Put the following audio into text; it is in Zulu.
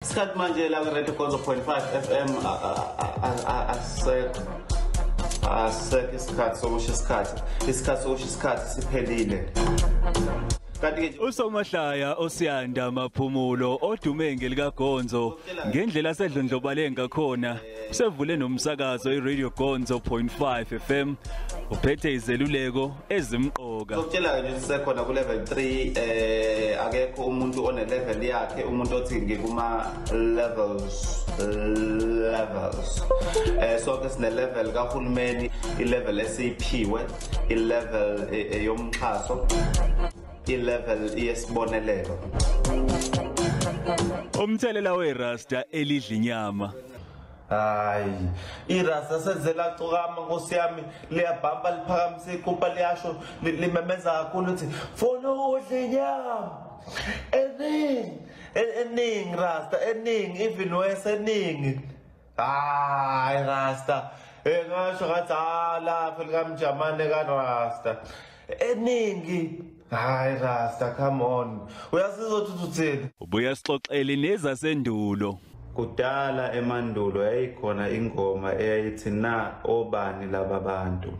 Isikhathi manje la ku-Radio Gonzo 0.5 FM asekho isikhathi sokusho isikhathi siphelile. Usomahlaya oSiyanda Maphumulo odume ngelika Gonzo ngendlela sedlondlobale ngakhona sevule nomsakazo iRadio Gonzo 0.5 FM uphethe izeluleko ezimqoka. Ngokutshela nje sisekhona ku level 3 akekho umuntu one level yakhe umuntu othi ngikuma levels sonke sine level kahulumeni ilevel esiphiwe ilevel yomxhaso level yesibonelelo. Umthelela weRasta elidla inyama. Hayi, iRasta senzela cokama Nkosi yami liyabhamba liphakamisa iqhuba liyasho limemeza kakhulu uthi funa udla inyama. Eningi Rasta eningi even wese eningi. Hayi Rasta ngasho ngathi lapha likamjamane kaRasta eningi. Hayi Rasta, come on. Uyasizothi uthini? Ubuya sixoxele nezasendulo. Kudala emandulo yayikhona ingoma eyayithi na obani laba bantu.